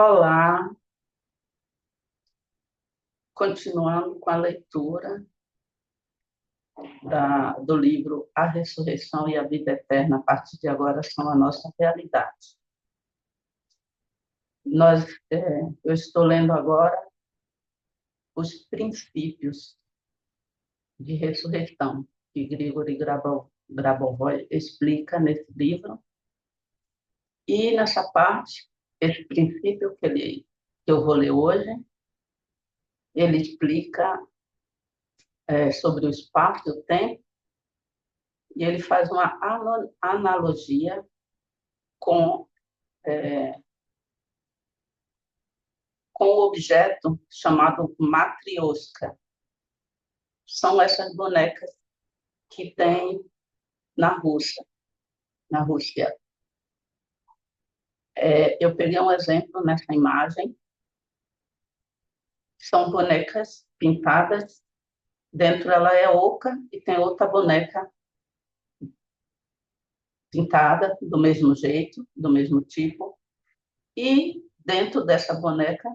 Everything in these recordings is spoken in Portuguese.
Olá, continuando com a leitura do livro A Ressurreição e a Vida Eterna, a partir de agora são a nossa realidade. Eu estou lendo agora os princípios de ressurreição, que Grigori Grabovoi explica nesse livro. E nessa parte, esse princípio que eu vou ler hoje, ele explica sobre o espaço e o tempo, e ele faz uma analogia com, é, com o objeto chamado matrioshka. São essas bonecas que tem na Rússia. Eu peguei um exemplo nessa imagem. São bonecas pintadas, dentro ela é oca e tem outra boneca pintada do mesmo jeito, do mesmo tipo. E dentro dessa boneca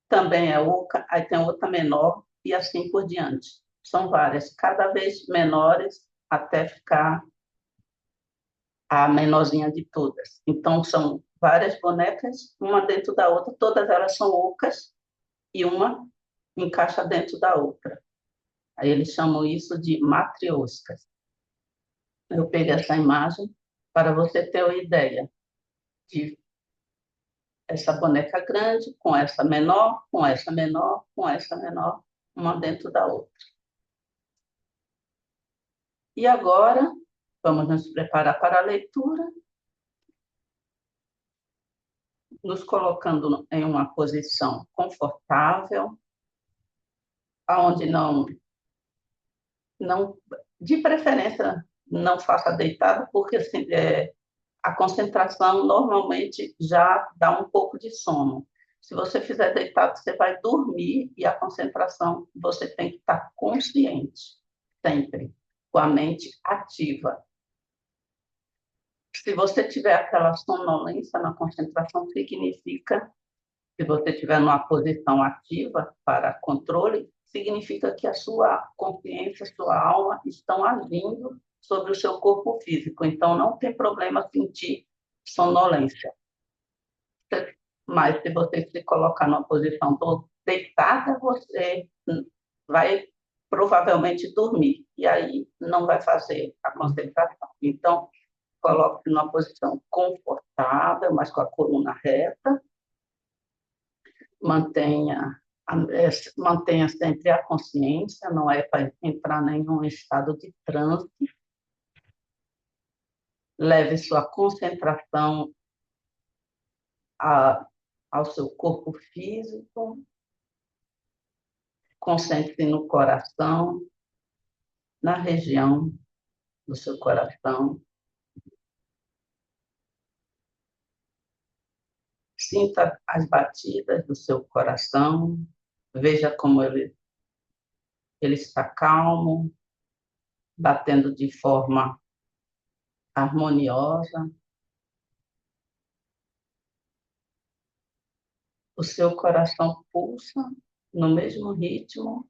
também é oca, aí tem outra menor e assim por diante. São várias, cada vez menores até ficar a menorzinha de todas. Então, são várias bonecas, uma dentro da outra, todas elas são ocas e uma encaixa dentro da outra. Aí eles chamam isso de matrioscas. Eu peguei essa imagem para você ter uma ideia de essa boneca grande com essa menor, com essa menor, com essa menor, uma dentro da outra. E agora, vamos nos preparar para a leitura, nos colocando em uma posição confortável, aonde não, de preferência, não faça deitado, porque assim, a concentração normalmente já dá um pouco de sono. Se você fizer deitado, você vai dormir e a concentração você tem que estar consciente, sempre, com a mente ativa. Se você tiver aquela sonolência na concentração, significa, se você estiver numa posição ativa para controle, significa que a sua consciência, a sua alma estão agindo sobre o seu corpo físico. Então, não tem problema sentir sonolência. Mas se você se colocar numa posição deitada, você vai provavelmente dormir. E aí não vai fazer a concentração. Então, coloque-se numa posição confortável, mas com a coluna reta. Mantenha, mantenha sempre a consciência, não é para entrar em nenhum estado de transe. Leve sua concentração ao seu corpo físico. Concentre-se no coração, na região do seu coração. Sinta as batidas do seu coração. Veja como ele está calmo, batendo de forma harmoniosa. O seu coração pulsa no mesmo ritmo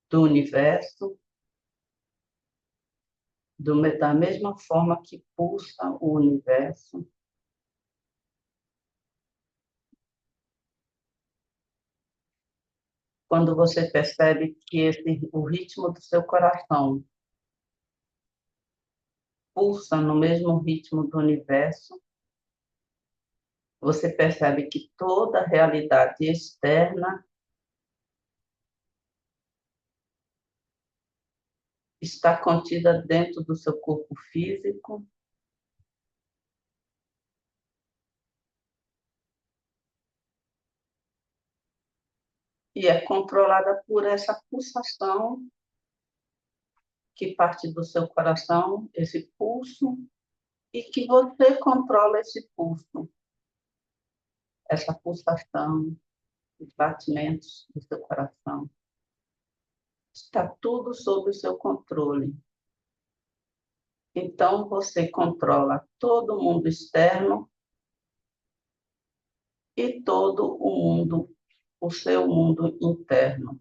do universo, da mesma forma que pulsa o universo. Quando você percebe que o ritmo do seu coração pulsa no mesmo ritmo do universo, você percebe que toda a realidade externa está contida dentro do seu corpo físico. E é controlada por essa pulsação que parte do seu coração, esse pulso, e que você controla esse pulso, essa pulsação, os batimentos do seu coração. Está tudo sob o seu controle. Então, você controla todo o mundo externo e todo o mundo, o seu mundo interno.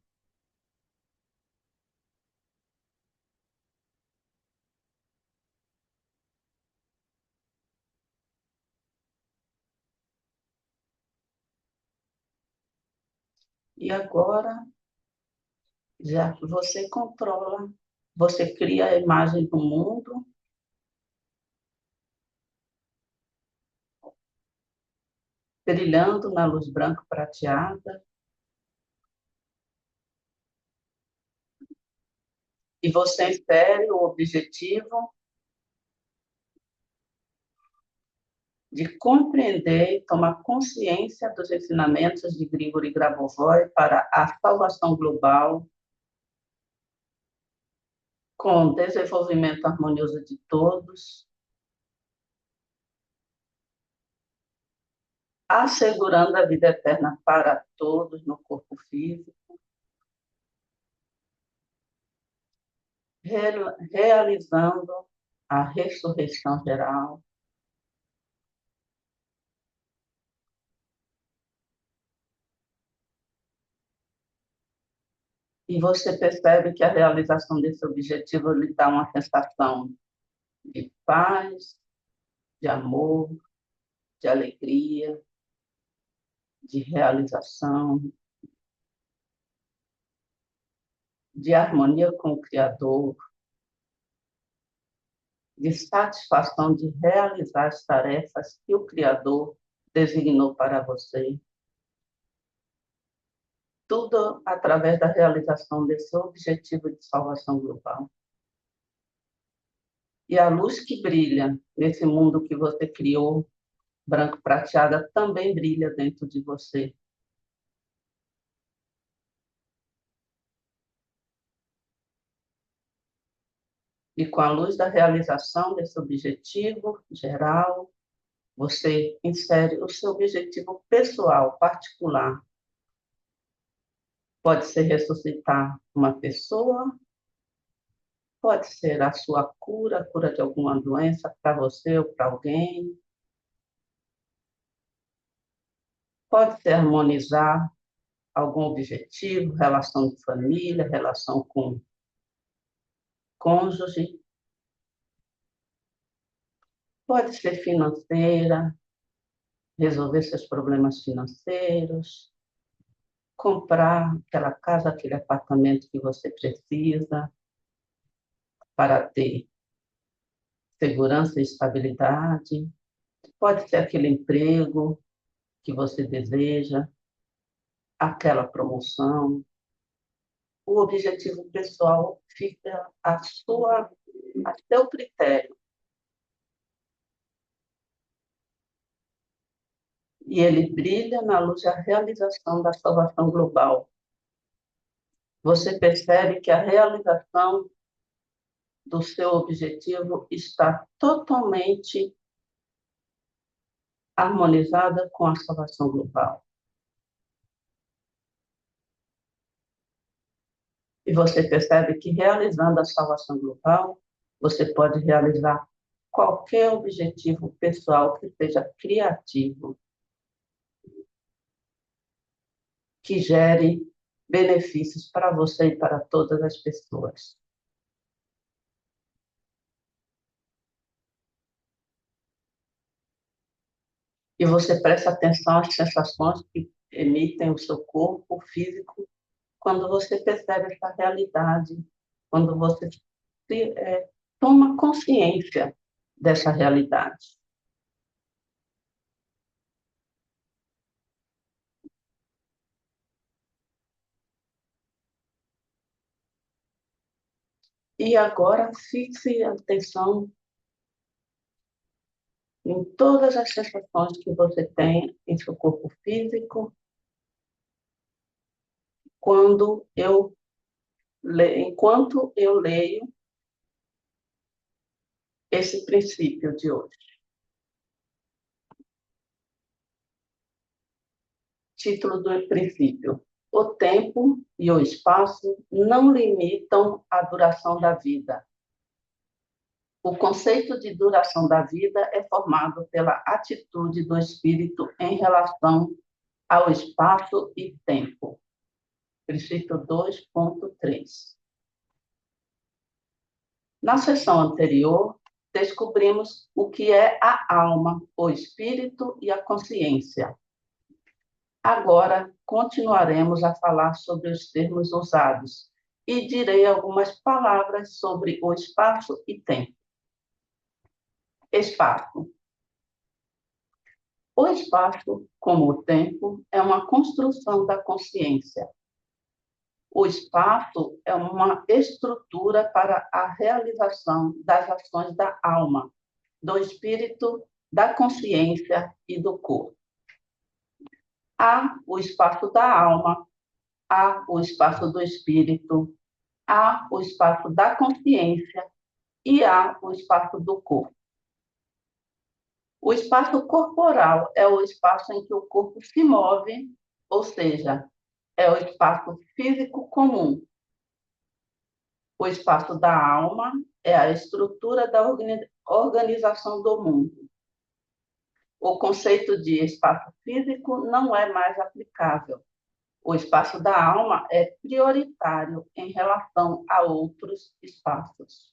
E agora, já que você controla, você cria a imagem do mundo, brilhando na luz branco prateada, e você insere o objetivo de compreender e tomar consciência dos ensinamentos de Grigori Grabovoi para a salvação global, com o desenvolvimento harmonioso de todos, assegurando a vida eterna para todos no corpo físico, realizando a ressurreição geral. E você percebe que a realização desse objetivo lhe dá uma sensação de paz, de amor, de alegria, de realização, de harmonia com o Criador, de satisfação de realizar as tarefas que o Criador designou para você. Tudo através da realização desse objetivo de salvação global. E a luz que brilha nesse mundo que você criou, branco prateada, também brilha dentro de você. E com a luz da realização desse objetivo geral, você insere o seu objetivo pessoal, particular. Pode ser ressuscitar uma pessoa, pode ser a sua cura, a cura de alguma doença para você ou para alguém. Pode ser harmonizar algum objetivo, relação de família, relação com cônjuge. Pode ser financeira, resolver seus problemas financeiros, comprar aquela casa, aquele apartamento que você precisa para ter segurança e estabilidade. Pode ser aquele emprego que você deseja, aquela promoção. O objetivo pessoal fica a seu critério. E ele brilha na luz da realização da salvação global. Você percebe que a realização do seu objetivo está totalmente harmonizada com a salvação global. E você percebe que realizando a salvação global, você pode realizar qualquer objetivo pessoal que seja criativo, que gere benefícios para você e para todas as pessoas. E você presta atenção às sensações que emitem o seu corpo físico quando você percebe essa realidade, quando você toma consciência dessa realidade. E agora fixe a atenção em todas as sensações que você tem em seu corpo físico enquanto eu leio esse princípio de hoje. Título do princípio: o tempo e o espaço não limitam a duração da vida. O conceito de duração da vida é formado pela atitude do espírito em relação ao espaço e tempo. Princípio 2.3. Na sessão anterior, descobrimos o que é a alma, o espírito e a consciência. Agora, continuaremos a falar sobre os termos usados e direi algumas palavras sobre o espaço e tempo. Espaço. O espaço, como o tempo, é uma construção da consciência. O espaço é uma estrutura para a realização das ações da alma, do espírito, da consciência e do corpo. Há o espaço da alma, há o espaço do espírito, há o espaço da consciência e há o espaço do corpo. O espaço corporal é o espaço em que o corpo se move, ou seja, é o espaço físico comum. O espaço da alma é a estrutura da organização do mundo. O conceito de espaço físico não é mais aplicável. O espaço da alma é prioritário em relação a outros espaços.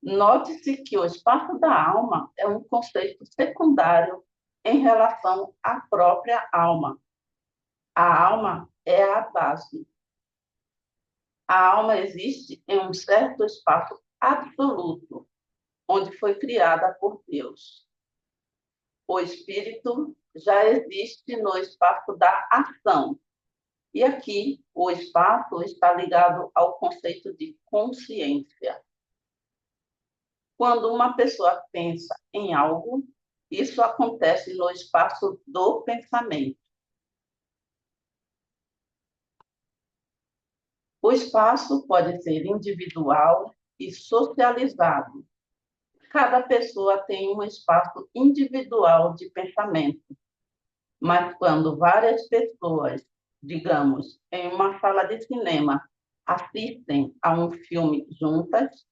Note-se que o espaço da alma é um conceito secundário em relação à própria alma. A alma é a base. A alma existe em um certo espaço absoluto, onde foi criada por Deus. O espírito já existe no espaço da ação. E aqui o espaço está ligado ao conceito de consciência. Quando uma pessoa pensa em algo, isso acontece no espaço do pensamento. O espaço pode ser individual e socializado. Cada pessoa tem um espaço individual de pensamento, mas quando várias pessoas, digamos, em uma sala de cinema, assistem a um filme juntas,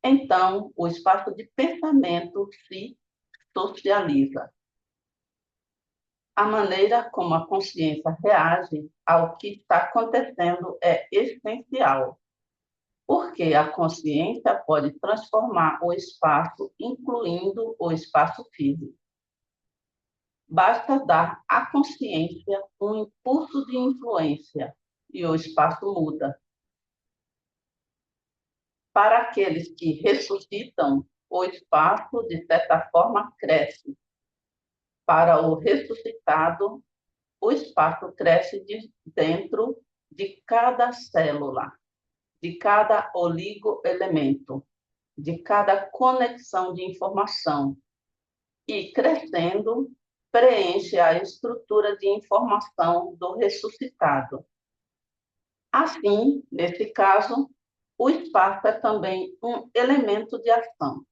então o espaço de pensamento se socializa. A maneira como a consciência reage ao que está acontecendo é essencial, porque a consciência pode transformar o espaço, incluindo o espaço físico. Basta dar à consciência um impulso de influência e o espaço muda. Para aqueles que ressuscitam, o espaço, de certa forma, cresce. Para o ressuscitado, o espaço cresce dentro de cada célula, de cada oligoelemento, de cada conexão de informação, e, crescendo, preenche a estrutura de informação do ressuscitado. Assim, nesse caso, o espaço é também um elemento de ação.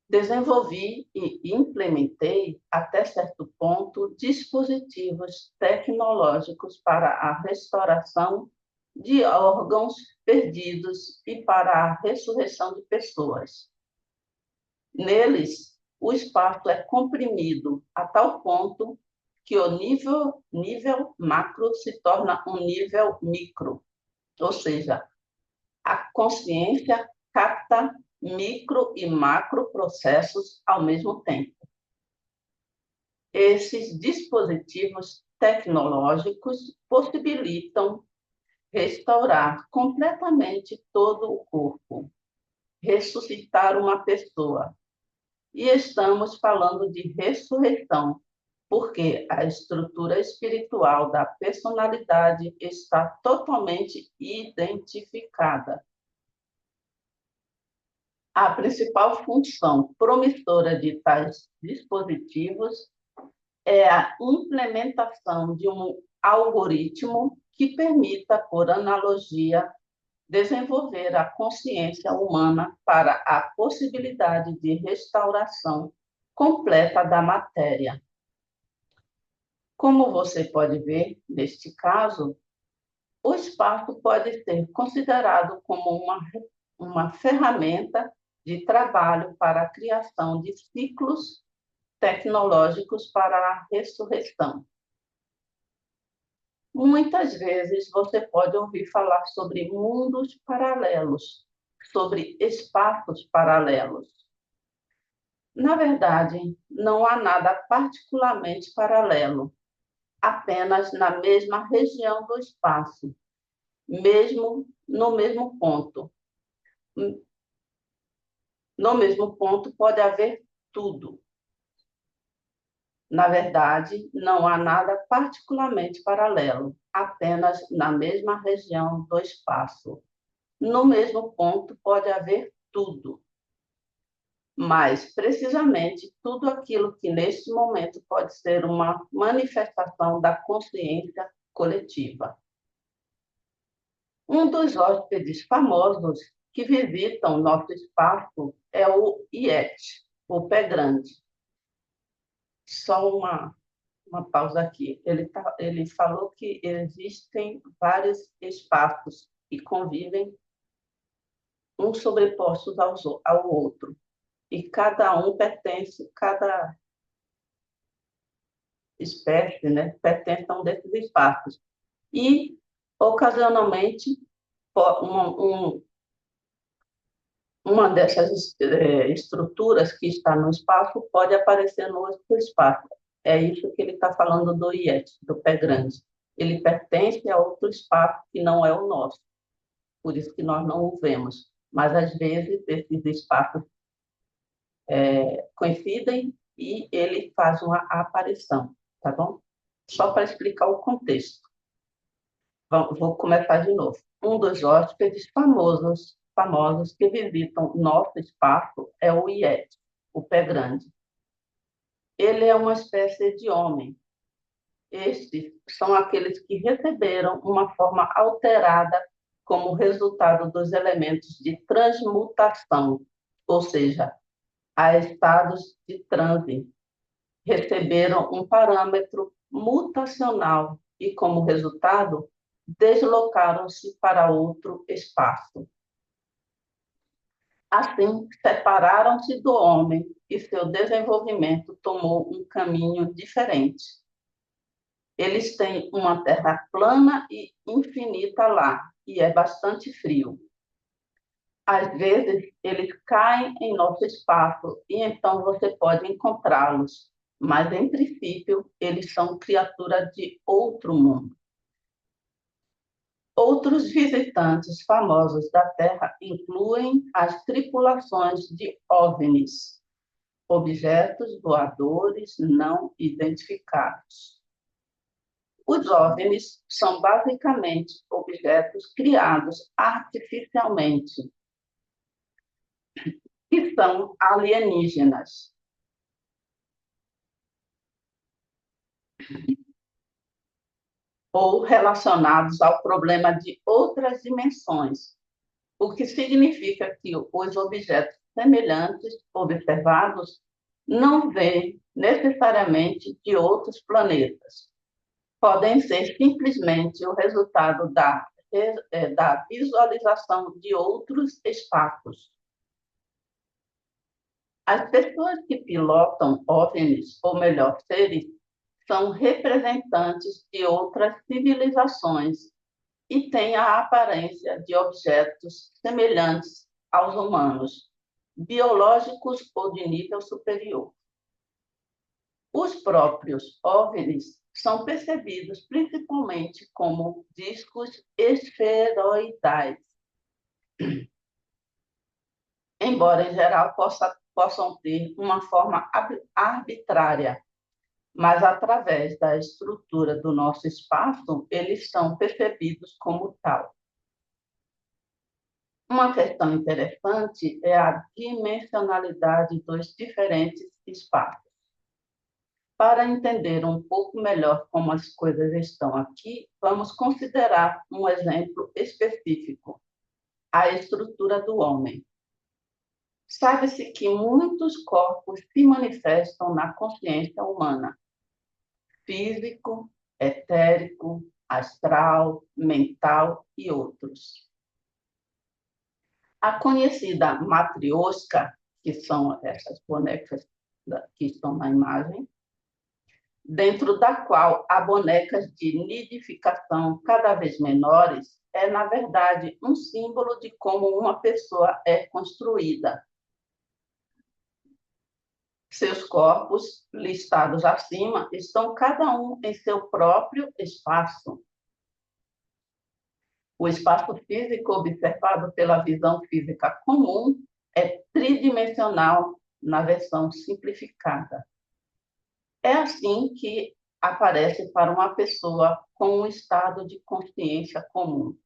Desenvolvi e implementei, até certo ponto, dispositivos tecnológicos para a restauração de órgãos perdidos e para a ressurreição de pessoas. Neles, o espaço é comprimido a tal ponto que o nível macro se torna um nível micro, ou seja, a consciência capta micro e macro processos ao mesmo tempo. Esses dispositivos tecnológicos possibilitam restaurar completamente todo o corpo, ressuscitar uma pessoa. E estamos falando de ressurreição, porque a estrutura espiritual da personalidade está totalmente identificada. A principal função promissora de tais dispositivos é a implementação de um algoritmo que permita, por analogia, desenvolver a consciência humana para a possibilidade de restauração completa da matéria. Como você pode ver, neste caso, O espaço pode ser considerado como uma ferramenta de trabalho para a criação de ciclos tecnológicos para a ressurreição. Muitas vezes você pode ouvir falar sobre mundos paralelos, sobre espaços paralelos. Na verdade, não há nada particularmente paralelo, apenas na mesma região do espaço, mesmo no mesmo ponto. No mesmo ponto pode haver tudo. Na verdade, não há nada particularmente paralelo, apenas na mesma região do espaço. No mesmo ponto pode haver tudo, mas precisamente tudo aquilo que neste momento pode ser uma manifestação da consciência coletiva. Um dos hóspedes famosos que visitam nosso espaço é o Yeti, o pé grande. Só uma pausa aqui. Ele falou que existem vários espaços que convivem uns sobrepostos ao outro, e cada um pertence, cada espécie, né, pertence a um desses espaços. E, ocasionalmente, uma dessas estruturas que está no espaço pode aparecer no outro espaço. É isso que ele está falando do Yeti, do pé grande. Ele pertence a outro espaço que não é o nosso, por isso que nós não o vemos. Mas, às vezes, esses espaços coincidem e ele faz uma aparição, tá bom? Só para explicar o contexto. Vou começar de novo. Um dos hóspedes famosos que visitam nosso espaço é o Yeti, o pé grande. Ele é uma espécie de homem. Estes são aqueles que receberam uma forma alterada como resultado dos elementos de transmutação, ou seja, a estados de transe. Receberam um parâmetro mutacional e, como resultado, deslocaram-se para outro espaço. Assim, separaram-se do homem e seu desenvolvimento tomou um caminho diferente. Eles têm uma terra plana e infinita lá, e é bastante frio. Às vezes, eles caem em nosso espaço e então você pode encontrá-los, mas, em princípio, eles são criaturas de outro mundo. Outros visitantes famosos da Terra incluem as tripulações de OVNIs, objetos voadores não identificados. Os OVNIs são basicamente objetos criados artificialmente, que são alienígenas, ou relacionados ao problema de outras dimensões, o que significa que os objetos semelhantes observados não vêm necessariamente de outros planetas. Podem ser simplesmente o resultado da visualização de outros espaços. As pessoas que pilotam OVNIs, ou melhor, seres, são representantes de outras civilizações e têm a aparência de objetos semelhantes aos humanos, biológicos ou de nível superior. Os próprios OVNIs são percebidos principalmente como discos esferoidais, embora em geral possam ter uma forma arbitrária, mas através da estrutura do nosso espaço, eles são percebidos como tal. Uma questão interessante é a dimensionalidade dos diferentes espaços. Para entender um pouco melhor como as coisas estão aqui, vamos considerar um exemplo específico: a estrutura do homem. Sabe-se que muitos corpos se manifestam na consciência humana: físico, etérico, astral, mental e outros. A conhecida matrioshka, que são essas bonecas que estão na imagem, dentro da qual há bonecas de nidificação cada vez menores, é, na verdade, um símbolo de como uma pessoa é construída. Seus corpos, listados acima, estão cada um em seu próprio espaço. O espaço físico observado pela visão física comum é tridimensional na versão simplificada. É assim que aparece para uma pessoa com um estado de consciência comum.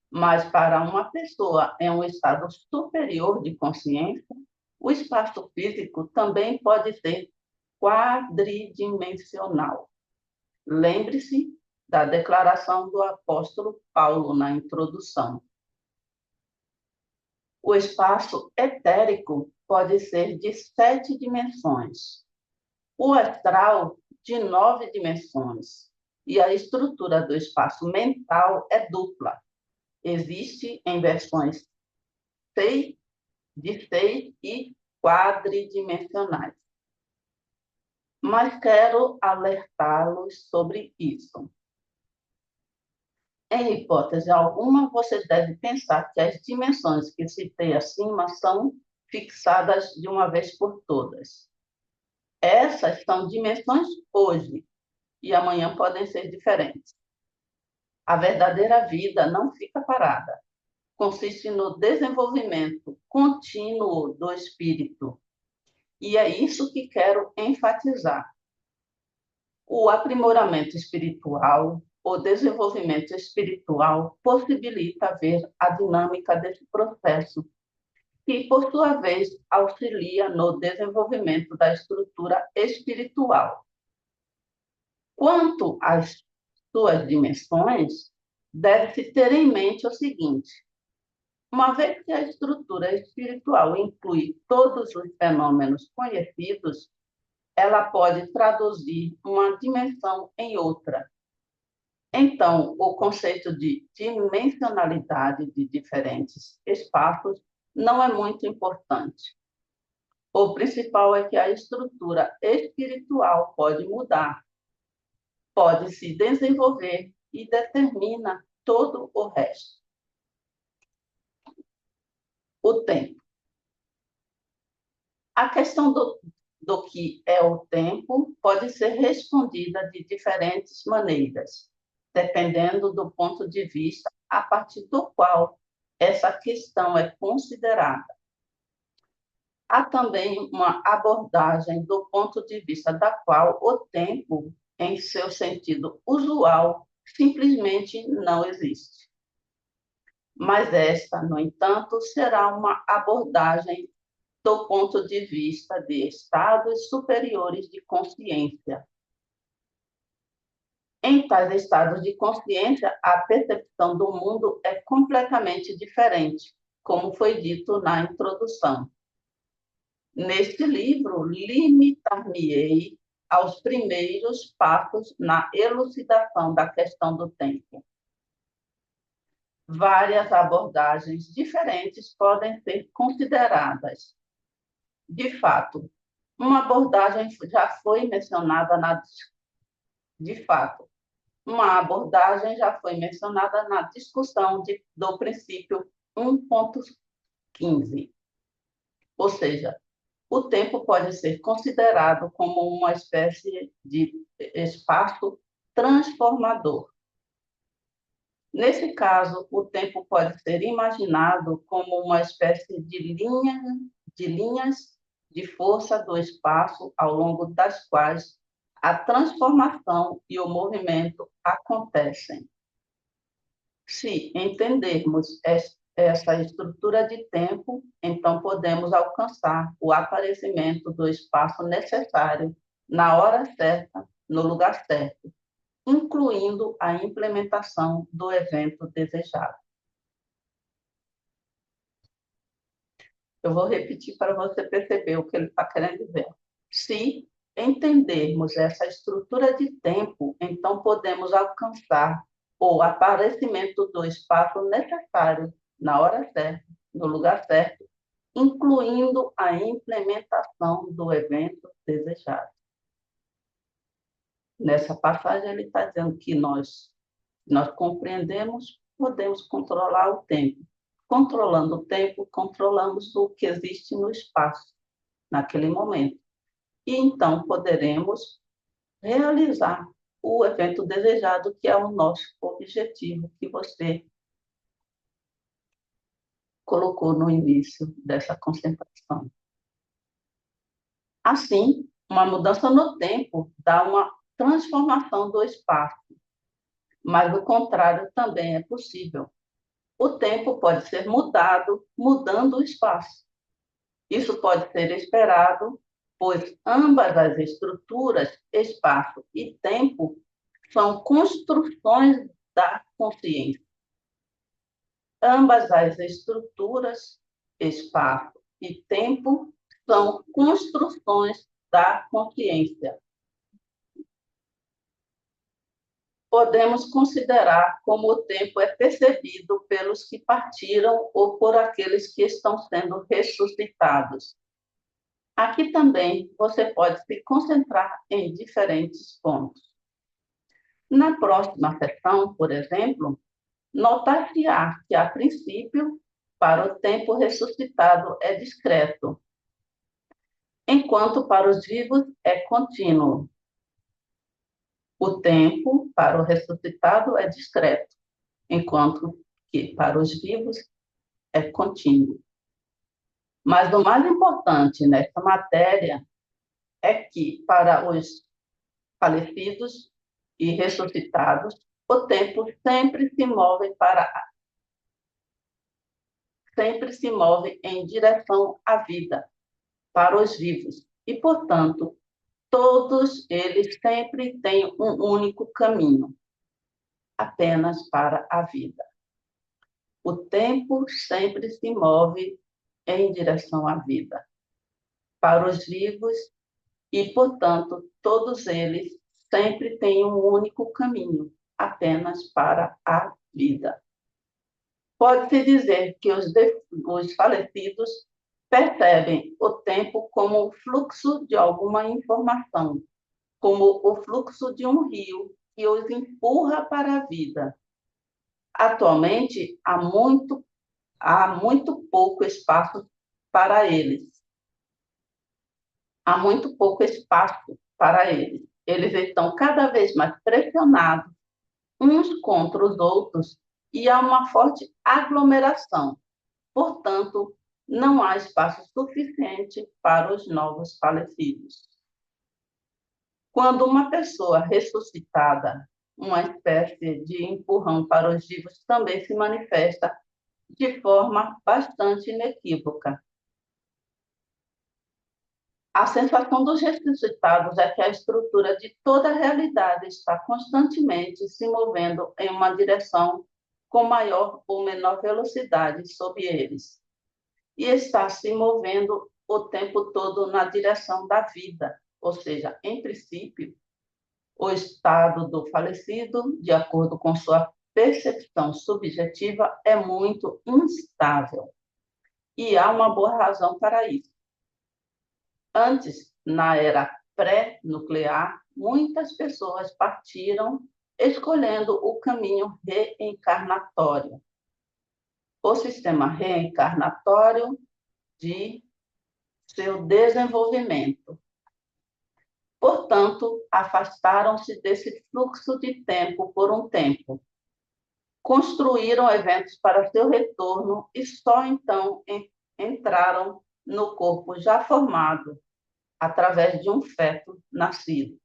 Mas para uma pessoa em um estado superior de consciência, o espaço físico também pode ser quadridimensional. Lembre-se da declaração do apóstolo Paulo na introdução. O espaço etérico pode ser de 7 dimensões, o astral de 9 dimensões, e a estrutura do espaço mental é dupla. Existe em versões de 6 e quadridimensionais. Mas quero alertá-los sobre isso. Em hipótese alguma, você deve pensar que as dimensões que citei acima são fixadas de uma vez por todas. Essas são dimensões hoje, e amanhã podem ser diferentes. A verdadeira vida não fica parada. Consiste no desenvolvimento contínuo do espírito. E é isso que quero enfatizar. O aprimoramento espiritual, o desenvolvimento espiritual possibilita ver a dinâmica desse processo, que, por sua vez, auxilia no desenvolvimento da estrutura espiritual. Quanto às suas dimensões, deve-se ter em mente o seguinte: uma vez que a estrutura espiritual inclui todos os fenômenos conhecidos, ela pode traduzir uma dimensão em outra. Então, o conceito de dimensionalidade de diferentes espaços não é muito importante. O principal é que a estrutura espiritual pode mudar, pode se desenvolver e determina todo o resto. O tempo. A questão do que é o tempo pode ser respondida de diferentes maneiras, dependendo do ponto de vista a partir do qual essa questão é considerada. Há também uma abordagem do ponto de vista da qual o tempo, em seu sentido usual, simplesmente não existe. Mas esta, no entanto, será uma abordagem do ponto de vista de estados superiores de consciência. Em tais estados de consciência, a percepção do mundo é completamente diferente, como foi dito na introdução. Neste livro, limitar-me-ei aos primeiros passos na elucidação da questão do tempo. Várias abordagens diferentes podem ser consideradas. De fato, uma abordagem já foi mencionada na discussão do princípio 1.15. Ou seja, o tempo pode ser considerado como uma espécie de espaço transformador. Nesse caso, o tempo pode ser imaginado como uma espécie de linhas de força do espaço ao longo das quais a transformação e o movimento acontecem. Se entendermos essa estrutura de tempo, então podemos alcançar o aparecimento do espaço necessário na hora certa, no lugar certo, incluindo a implementação do evento desejado. Eu vou repetir para você perceber o que ele está querendo dizer. Se entendermos essa estrutura de tempo, então podemos alcançar o aparecimento do espaço necessário, na hora certa, no lugar certo, incluindo a implementação do evento desejado. Nessa passagem, ele está dizendo que nós compreendemos, podemos controlar o tempo. Controlando o tempo, controlamos o que existe no espaço, naquele momento. E então poderemos realizar o evento desejado, que é o nosso objetivo, que você colocou no início dessa concentração. Assim, uma mudança no tempo dá uma transformação do espaço, mas o contrário também é possível. O tempo pode ser mudado, mudando o espaço. Isso pode ser esperado, pois ambas as estruturas, espaço e tempo, são construções da consciência. Ambas as estruturas, espaço e tempo, são construções da consciência. Podemos considerar como o tempo é percebido pelos que partiram ou por aqueles que estão sendo ressuscitados. Aqui também você pode se concentrar em diferentes pontos. Na próxima sessão, por exemplo, notar-se-á que, a princípio, para o tempo ressuscitado é discreto, enquanto para os vivos é contínuo. O tempo para o ressuscitado é discreto, enquanto que para os vivos é contínuo. Mas o mais importante nessa matéria é que, para os falecidos e ressuscitados, o tempo sempre se move em direção à vida, para os vivos, e, portanto, todos eles sempre têm um único caminho, apenas para a vida. O tempo sempre se move em direção à vida, para os vivos, e, portanto, todos eles sempre têm um único caminho, apenas para a vida. Pode-se dizer que os falecidos percebem o tempo como o fluxo de alguma informação, como o fluxo de um rio que os empurra para a vida. Atualmente, há muito pouco espaço para eles. Há muito pouco espaço para eles. Eles estão cada vez mais pressionados uns contra os outros e há uma forte aglomeração. Portanto, não há espaço suficiente para os novos falecidos. Quando uma pessoa ressuscitada, uma espécie de empurrão para os vivos também se manifesta de forma bastante inequívoca. A sensação dos ressuscitados é que a estrutura de toda a realidade está constantemente se movendo em uma direção com maior ou menor velocidade sobre eles, e está se movendo o tempo todo na direção da vida, ou seja, em princípio, o estado do falecido, de acordo com sua percepção subjetiva, é muito instável, e há uma boa razão para isso. Antes, na era pré-nuclear, muitas pessoas partiram escolhendo o caminho reencarnatório, o sistema reencarnatório de seu desenvolvimento. Portanto, afastaram-se desse fluxo de tempo por um tempo. Construíram eventos para seu retorno e só então entraram no corpo já formado, através de um feto nascido.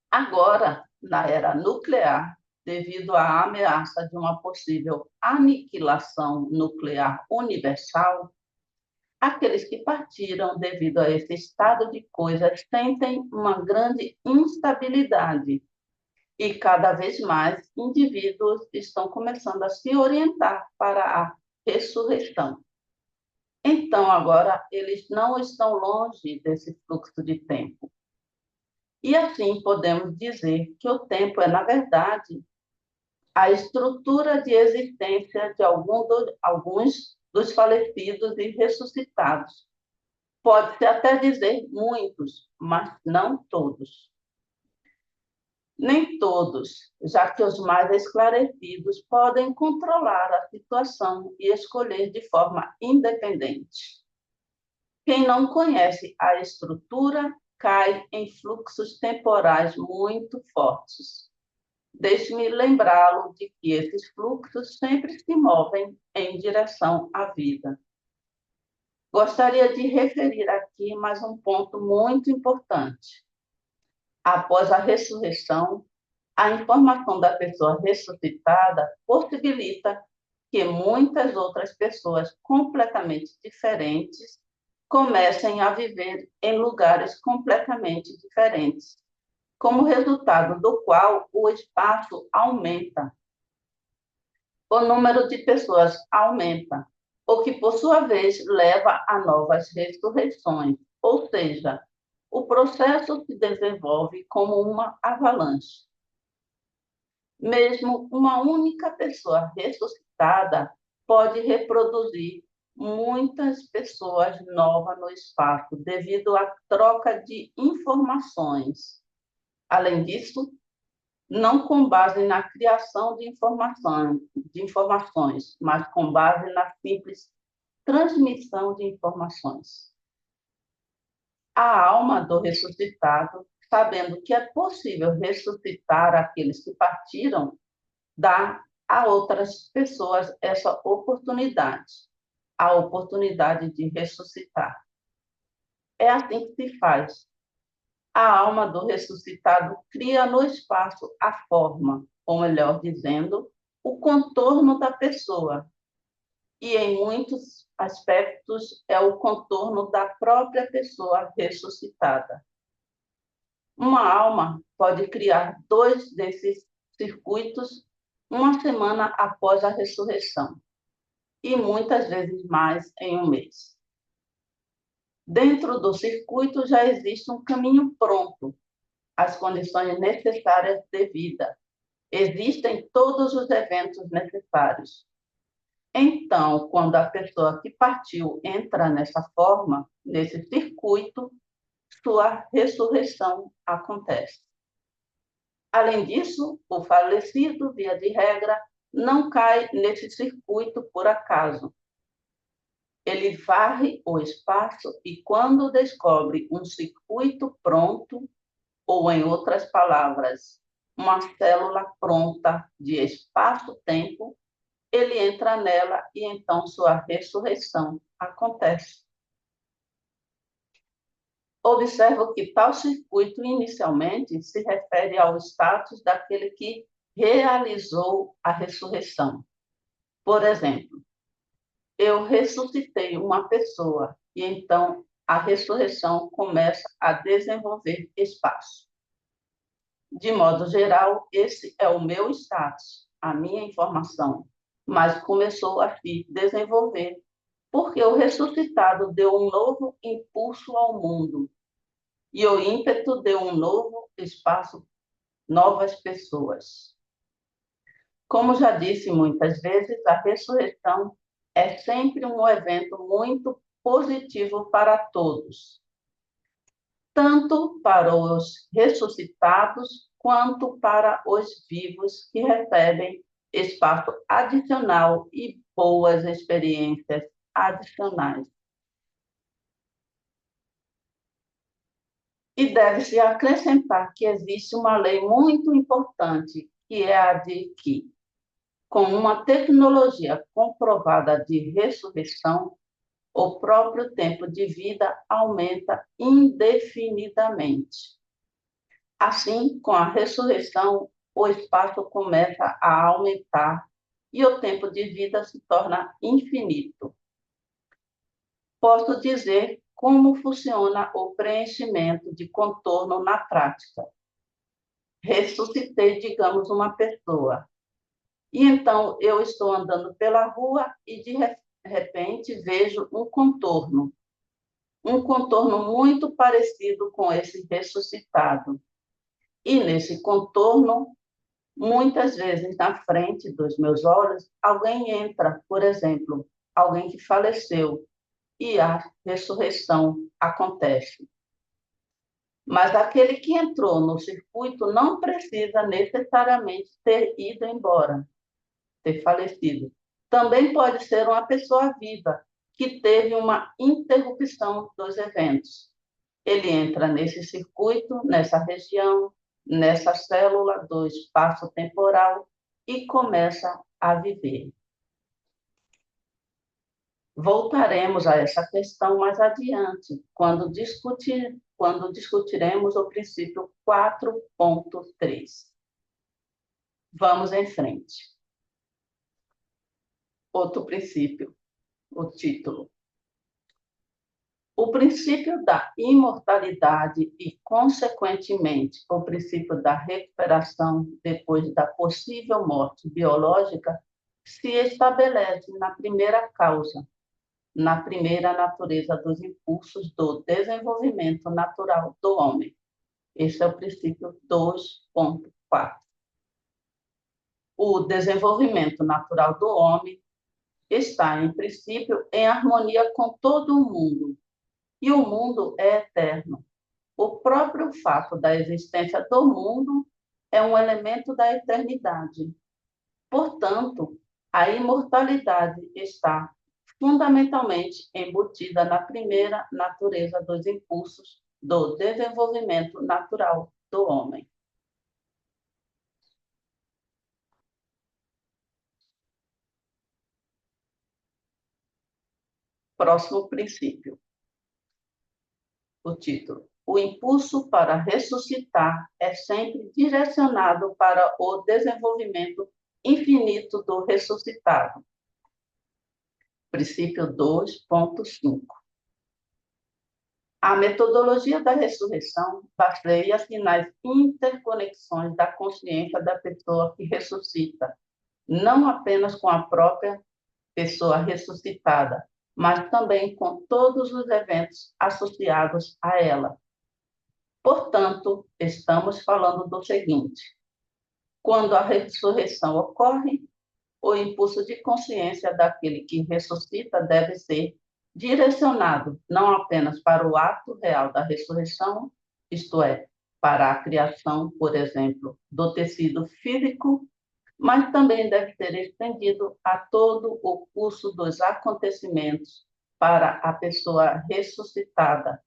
Agora, na era nuclear, devido à ameaça de uma possível aniquilação nuclear universal, aqueles que partiram devido a esse estado de coisas sentem uma grande instabilidade e cada vez mais indivíduos estão começando a se orientar para a ressurreição. Então, agora, eles não estão longe desse fluxo de tempo. E assim podemos dizer que o tempo é, na verdade, a estrutura de existência de alguns dos falecidos e ressuscitados. Pode-se até dizer muitos, mas não todos. Nem todos, já que os mais esclarecidos podem controlar a situação e escolher de forma independente. Quem não conhece a estrutura cai em fluxos temporais muito fortes. Deixe-me lembrá-lo de que esses fluxos sempre se movem em direção à vida. Gostaria de referir aqui mais um ponto muito importante. Após a ressurreição, a informação da pessoa ressuscitada possibilita que muitas outras pessoas completamente diferentes comecem a viver em lugares completamente diferentes, como resultado do qual o espaço aumenta. O número de pessoas aumenta, o que, por sua vez, leva a novas ressurreições, ou seja, o processo se desenvolve como uma avalanche. Mesmo uma única pessoa ressuscitada pode reproduzir muitas pessoas novas no espaço devido à troca de informações. Além disso, não com base na criação de informações, mas com base na simples transmissão de informações. A alma do ressuscitado, sabendo que é possível ressuscitar aqueles que partiram, dá a outras pessoas essa oportunidade, a oportunidade de ressuscitar. É assim que se faz. A alma do ressuscitado cria no espaço a forma, ou melhor dizendo, o contorno da pessoa. E em muitos aspectos é o contorno da própria pessoa ressuscitada. Uma alma pode criar 2 desses circuitos uma semana após a ressurreição, e muitas vezes mais em um mês. Dentro do circuito já existe um caminho pronto, as condições necessárias de vida. Existem todos os eventos necessários. Então, quando a pessoa que partiu entra nessa forma, nesse circuito, sua ressurreição acontece. Além disso, o falecido, via de regra, não cai nesse circuito por acaso. Ele varre o espaço e, quando descobre um circuito pronto, ou, em outras palavras, uma célula pronta de espaço-tempo, ele entra nela e então sua ressurreição acontece. Observo que tal circuito inicialmente se refere ao status daquele que realizou a ressurreição. Por exemplo, eu ressuscitei uma pessoa e então a ressurreição começa a desenvolver espaço. De modo geral, esse é o meu status, a minha informação, mas começou a se desenvolver porque o ressuscitado deu um novo impulso ao mundo e o ímpeto deu um novo espaço, novas pessoas. Como já disse muitas vezes, a ressurreição é sempre um evento muito positivo para todos, tanto para os ressuscitados quanto para os vivos que recebem espaço adicional e boas experiências adicionais. E deve-se acrescentar que existe uma lei muito importante, que é a de que, com uma tecnologia comprovada de ressurreição, o próprio tempo de vida aumenta indefinidamente. Assim, com a ressurreição, o espaço começa a aumentar e o tempo de vida se torna infinito. Posso dizer como funciona o preenchimento de contorno na prática. Ressuscitei, digamos, uma pessoa. E então eu estou andando pela rua e, de repente, vejo um contorno muito parecido com esse ressuscitado. E nesse contorno, muitas vezes na frente dos meus olhos, alguém entra, por exemplo, alguém que faleceu, e a ressurreição acontece. Mas aquele que entrou no circuito não precisa necessariamente ter ido embora, ter falecido. Também pode ser uma pessoa viva que teve uma interrupção dos eventos. Ele entra nesse circuito, nessa região, nessa célula do espaço temporal e começa a viver. Voltaremos a essa questão mais adiante, quando discutiremos o princípio 4.3. Vamos em frente. Outro princípio, o título. O princípio da imortalidade e, consequentemente, o princípio da recuperação depois da possível morte biológica se estabelece na primeira causa, na primeira natureza dos impulsos do desenvolvimento natural do homem. Esse é o princípio 2.4. O desenvolvimento natural do homem está, em princípio, em harmonia com todo o mundo, e o mundo é eterno. O próprio fato da existência do mundo é um elemento da eternidade. Portanto, a imortalidade está fundamentalmente embutida na primeira natureza dos impulsos do desenvolvimento natural do homem. Próximo princípio. O título. O impulso para ressuscitar é sempre direcionado para o desenvolvimento infinito do ressuscitado. Princípio 2.5. A metodologia da ressurreição baseia-se nas interconexões da consciência da pessoa que ressuscita, não apenas com a própria pessoa ressuscitada, mas também com todos os eventos associados a ela. Portanto, estamos falando do seguinte: quando a ressurreição ocorre, o impulso de consciência daquele que ressuscita deve ser direcionado não apenas para o ato real da ressurreição, isto é, para a criação, por exemplo, do tecido físico, mas também deve ser estendido a todo o curso dos acontecimentos para a pessoa ressuscitada,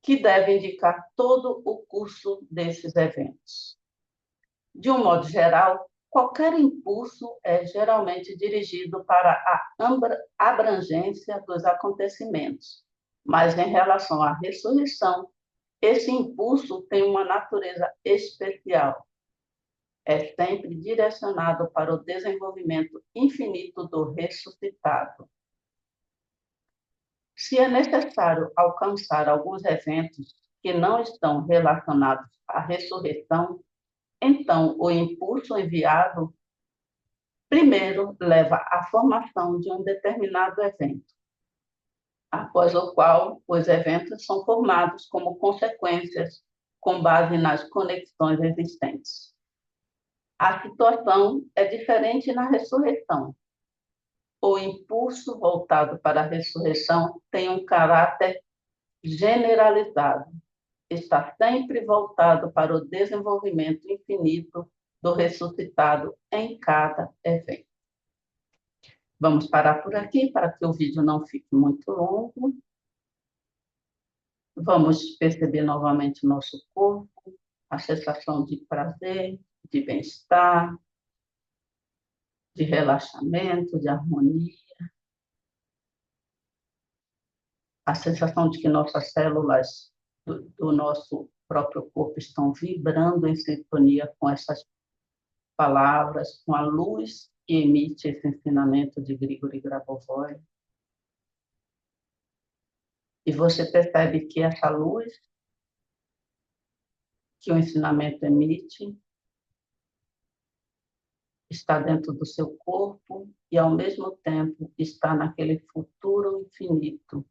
que deve indicar todo o curso desses eventos. De um modo geral, qualquer impulso é geralmente dirigido para a abrangência dos acontecimentos, mas em relação à ressurreição, esse impulso tem uma natureza especial. É sempre direcionado para o desenvolvimento infinito do ressuscitado. Se é necessário alcançar alguns eventos que não estão relacionados à ressurreição, então o impulso enviado primeiro leva à formação de um determinado evento, após o qual os eventos são formados como consequências com base nas conexões existentes. A situação é diferente na ressurreição. O impulso voltado para a ressurreição tem um caráter generalizado. Está sempre voltado para o desenvolvimento infinito do ressuscitado em cada evento. Vamos parar por aqui para que o vídeo não fique muito longo. Vamos perceber novamente o nosso corpo, a sensação de prazer, de bem-estar, de relaxamento, de harmonia. A sensação de que nossas células do nosso próprio corpo estão vibrando em sintonia com essas palavras, com a luz que emite esse ensinamento de Grigori Grabovoi. E você percebe que essa luz que o ensinamento emite está dentro do seu corpo e, ao mesmo tempo, está naquele futuro infinito,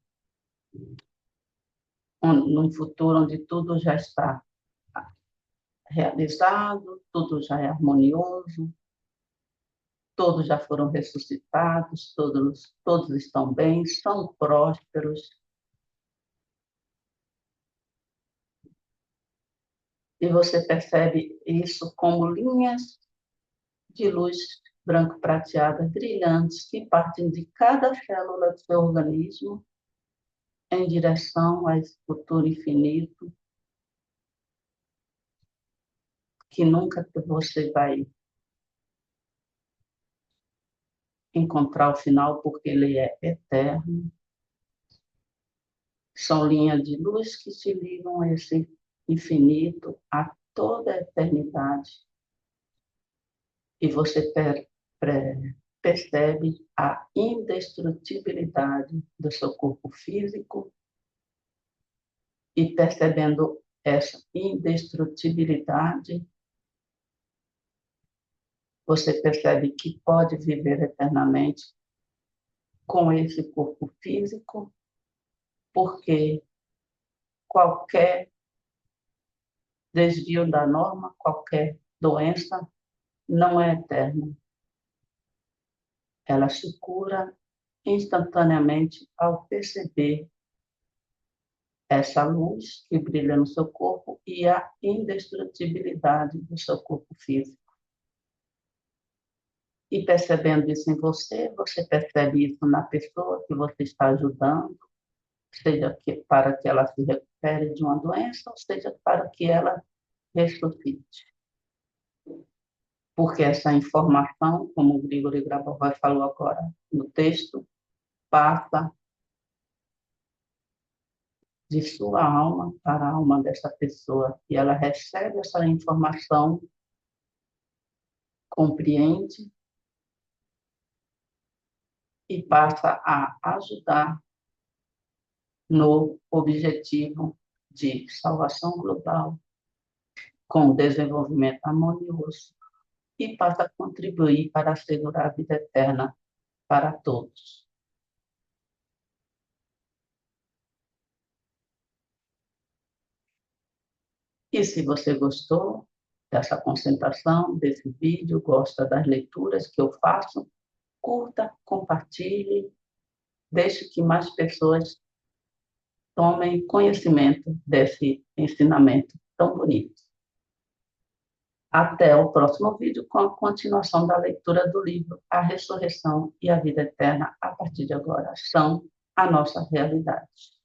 num futuro onde tudo já está realizado, tudo já é harmonioso, todos já foram ressuscitados, todos estão bem, são prósperos. E você percebe isso como linhas de luz branco-prateada brilhantes que partem de cada célula do seu organismo em direção a esse futuro infinito que nunca você vai encontrar o final porque ele é eterno. São linhas de luz que se ligam a esse infinito, a toda a eternidade. E você percebe a indestrutibilidade do seu corpo físico e percebendo essa indestrutibilidade, você percebe que pode viver eternamente com esse corpo físico, porque qualquer desvio da norma, qualquer doença não é eterna. Ela se cura instantaneamente ao perceber essa luz que brilha no seu corpo e a indestrutibilidade do seu corpo físico. E percebendo isso em você, você percebe isso na pessoa que você está ajudando, seja para que ela se recupere de uma doença, ou seja para que ela ressuscite. Porque essa informação, como o Grigori Grabovoi falou agora no texto, passa de sua alma para a alma dessa pessoa, e ela recebe essa informação, compreende e passa a ajudar no objetivo de salvação global, com desenvolvimento harmonioso, e passa a contribuir para assegurar a vida eterna para todos. E se você gostou dessa concentração, desse vídeo, gosta das leituras que eu faço, curta, compartilhe, deixe que mais pessoas tomem conhecimento desse ensinamento tão bonito. Até o próximo vídeo com a continuação da leitura do livro A Ressurreição e a Vida Eterna, a partir de agora, são a nossa realidade.